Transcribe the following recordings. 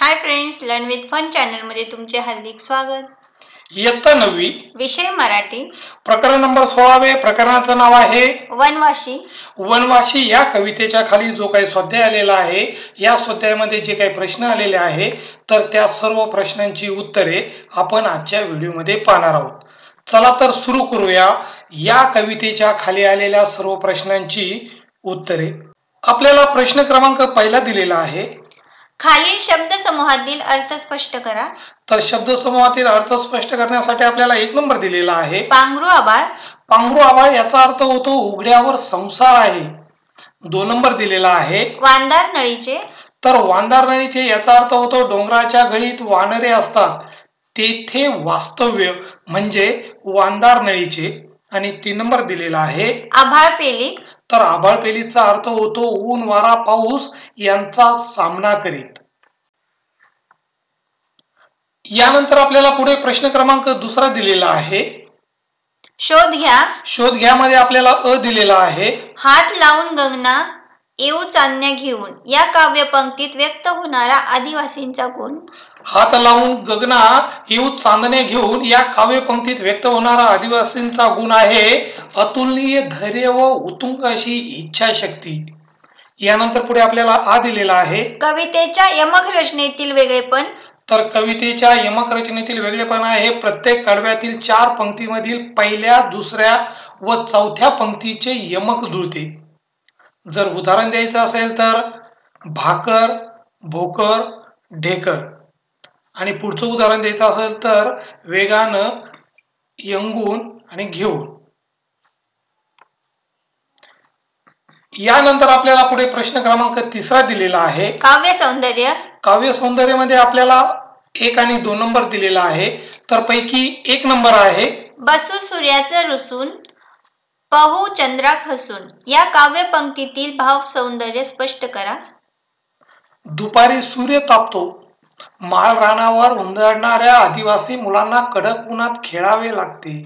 High friends, learn with fun channel मध्ये तुमचे हार्दिक स्वागत। इयत्ता 9वी, विषय मराठी, प्रकरण नंबर 16। प्रकरणाचं नाव आहे वनवाशी। वनवाशी या कवितेच्या खाली जो काही स्वाध्याय आलेला आहे, या स्वाध्यायामध्ये जे काही प्रश्न आलेले आहे तर त्या सर्व प्रश्नांची उत्तरे आपण आजच्या व्हिडिओमध्ये पाहणार आहोत। चला तर सुरू करूया या कवितेच्या खाली आलेल्या सर्व प्रश्नांची उत्तरे। आपल्याला प्रश्न क्रमांक पहिला दिलेला आहे, खालील शब्द समूहातील अर्थ स्पष्ट करा। तर शब्द समूहातील अर्थ स्पष्ट करण्यासाठी आपल्याला 1 नंबर दिलेला आहे, पांघरू आभाळ। पांघरू आभाळ याचा अर्थ होतो उघड्यावर संसार आहे। 2 नंबर दिलेला आहे, वांदार नळीचे। तर वांदार नळीचे याचा अर्थ होतो डोंगराच्या गळीत वानरे असतात, तेथे वास्तव्य म्हणजे वांदार नळीचे। आणि 3 नंबर दिलेला आहे, आभाळ पेली, तर आभाळ पेलीचा अर्थ होतो ऊन वारा पाऊस यांचा सामना करीत। यानंतर आपल्याला पुढे प्रश्न क्रमांक 2 दिलेला आहे, शोध घ्या। शोध घ्या मध्ये आपल्याला अ दिलेला आहे, हात लावून गगना येऊ चांदण्या घेऊन या काव्यपंक्तीत व्यक्त होणारा आदिवासींचा गुण। हात लावून गगना येऊ चांदण्या घेऊन या काव्यपंक्तीत व्यक्त होणारा आदिवासींचा गुण आहे अतुलनीय धैर्य व उत्तुंग अशी इच्छाशक्ती। यानंतर पुढे आपल्याला आ दिलेला आहे, कवितेच्या यमक रचनेतील वेगळेपण। तर कवितेच्या यमक रचनेतील वेगळेपण आहे प्रत्येक कडव्यातील 4 पंक्तीमधील पहिल्या, दुसऱ्या व चौथ्या पंक्तीचे यमक जुळते। जर उदाहरण द्यायचं असेल तर भाकर, भोकर, ढेकर। आणि पुढचं उदाहरण द्यायचं असेल तर वेगानं, यंगून आणि घेऊन। यानंतर आपल्याला पुढे प्रश्न क्रमांक 3 दिलेला आहे, काव्य सौंदर्य। काव्य सौंदर्य मध्ये आपल्याला 1 आणि 2 नंबर दिलेला आहे, तर पैकी 1 नंबर आहे, बसू सूर्याचं रुसून पाहू चंद्राक हसून या काव्यपंक्तीतील भाव सौंदर्य स्पष्ट करा। दुपारी सूर्य तापतो, माळ रानावर उंदरणाऱ्या आदिवासी मुलांना कडक उन्हात खेळावे लागते।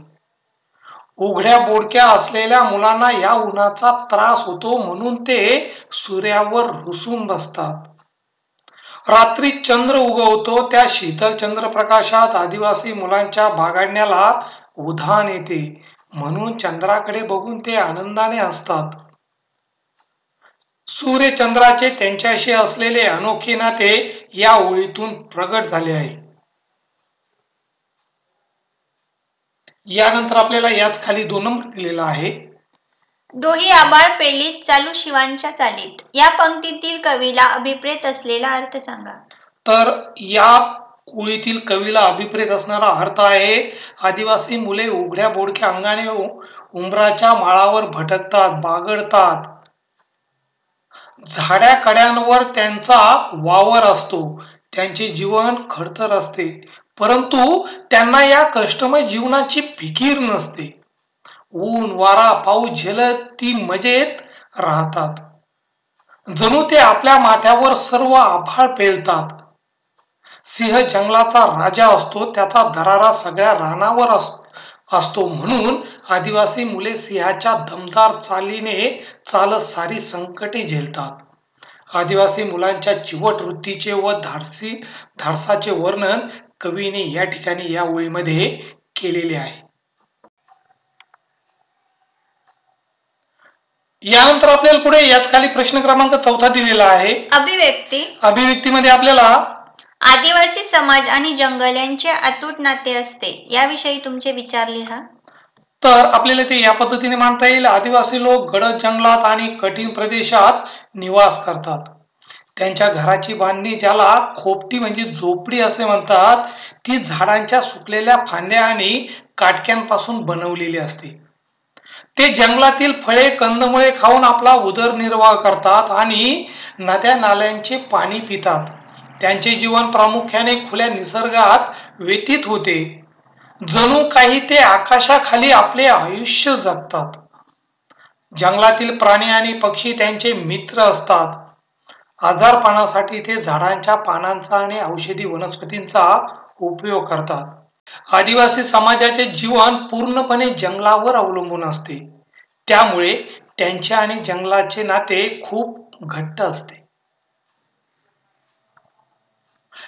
उघड्या बोडक्या असलेल्या मुलांना या उन्हाचा त्रास होतो म्हणून ते सूर्यावर रुसून बसतात। रात्री चंद्र उगवतो, त्या शीतल चंद्रप्रकाशात आदिवासी मुलांच्या बागडण्याला उधाण येते म्हणून चंद्राकडे बघून ते आनंदाने हसतात। सूर्य चंद्राचे त्यांच्याशी असलेले अनोखे नाते या ओळीतून प्रगट झाले आहे। यानंतर आपल्याला याच खाली 2 नंबर दिलेला आहे, डोही आबाळ पेलीत चालू शिवांच्या चालीत या पंक्तीतील कवीला अभिप्रेत असलेला अर्थ सांगा। तर या ओळीतील कवीला अभिप्रेत असणारा अर्थ आहे आदिवासी मुले उघड्या बोडक्या अंगाने उंबराच्या माळावर भटकतात, बागडतात। झाड्या कड्यांवर त्यांचा वावर असतो, त्यांचे जीवन खडतर असते, परंतु त्यांना या कष्टमय जीवनाची फिकीर नसते। ऊन वारा पाऊस झेलत ती मजेत राहतात, जणू ते आपल्या माथ्यावर सर्व आभाळ पेलतात। सिंह जंगलाचा राजा असतो, त्याचा दरारा सगळ्या रानावर असतो म्हणून आदिवासी मुले सिंहाच्या दमदार चालीने चालत सारी संकटे झेलतात। आदिवासी मुलांच्या चिवट वृत्तीचे व धाडसाचे वर्णन कवीने या ठिकाणी या ओळीमध्ये केलेले आहे। यानंतर आपल्याला पुढे याच खाली प्रश्न क्रमांक 4 दिलेला आहे, अभिव्यक्ती। अभिव्यक्तीमध्ये आपल्याला आदिवासी समाज आणि जंगल यांचे अतूट नाते असते याविषयी तुमचे विचार लिहा। तर आपल्याला ते या पद्धतीने मांडता येईल, आदिवासी लोक गडद जंगलात आणि कठीण प्रदेशात निवास करतात। त्यांच्या घराची बांधणी ज्याला खोपटी म्हणजे झोपडी असे म्हणतात, ती झाडांच्या सुकलेल्या फांद्या आणि काटक्यांपासून बनवलेली असते। ते जंगलातील फळे कंदमुळे खाऊन आपला उदरनिर्वाह करतात आणि नद्या नाल्यांचे पाणी पितात। त्यांचे जीवन प्रामुख्याने खुल्या निसर्गात व्यतीत होते, जणू काही ते आकाशाखाली आपले आयुष्य जगतात। जंगलातील प्राणी आणि पक्षी त्यांचे मित्र असतात। आजारपणासाठी ते झाडांच्या पानांचा आणि औषधी वनस्पतींचा उपयोग करतात। आदिवासी समाजाचे जीवन पूर्णपणे जंगलावर अवलंबून असते, त्यामुळे त्यांचे आणि जंगलाचे नाते खूप घट्ट असते।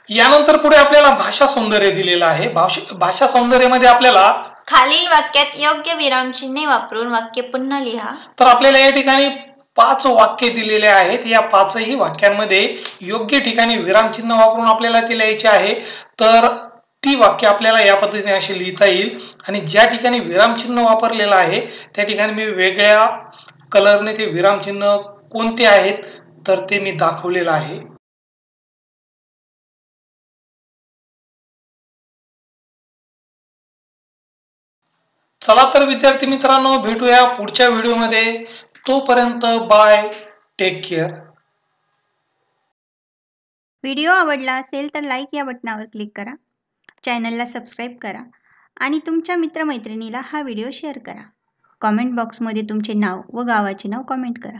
यानंतर पुढे आपल्याला भाषा सौंदर्य दिलेलं आहे. भाषा सौंदर्यामध्ये आपल्याला खालील वाक्यात योग्य विरामचिन्हे वापरून वाक्य पुन्हा लिहा. तर आपल्याला या ठिकाणी 5 वाक्य दिलेले आहेत. या 5ही वाक्यांमध्ये योग्य ठिकाणी विरामचिन्ह वापरून आपल्याला ते लिहायचे आहे. तर ती वाक्य आपल्याला या पद्धतीने अशी लिहिता येईल आणि ज्या ठिकाणी विरामचिन्ह वापरलेलं आहे त्या ठिकाणी मी वेगळ्या कलरने ते विरामचिन्ह कोणते आहेत तर ते मी दाखवलेलं आहे. चला तर विद्यार्थी मित्रांनो, भेटूया पुढच्या व्हिडिओमध्ये. तोपर्यंत बाय, टेक केअर. व्हिडिओ आवडला असेल तर लाईक या बटनावर क्लिक करा, चॅनलला सबस्क्राईब करा आणि तुमच्या मित्रमैत्रिणीला हा व्हिडिओ शेअर करा. कॉमेंट बॉक्समध्ये तुमचे नाव व गावाचे नाव कॉमेंट करा.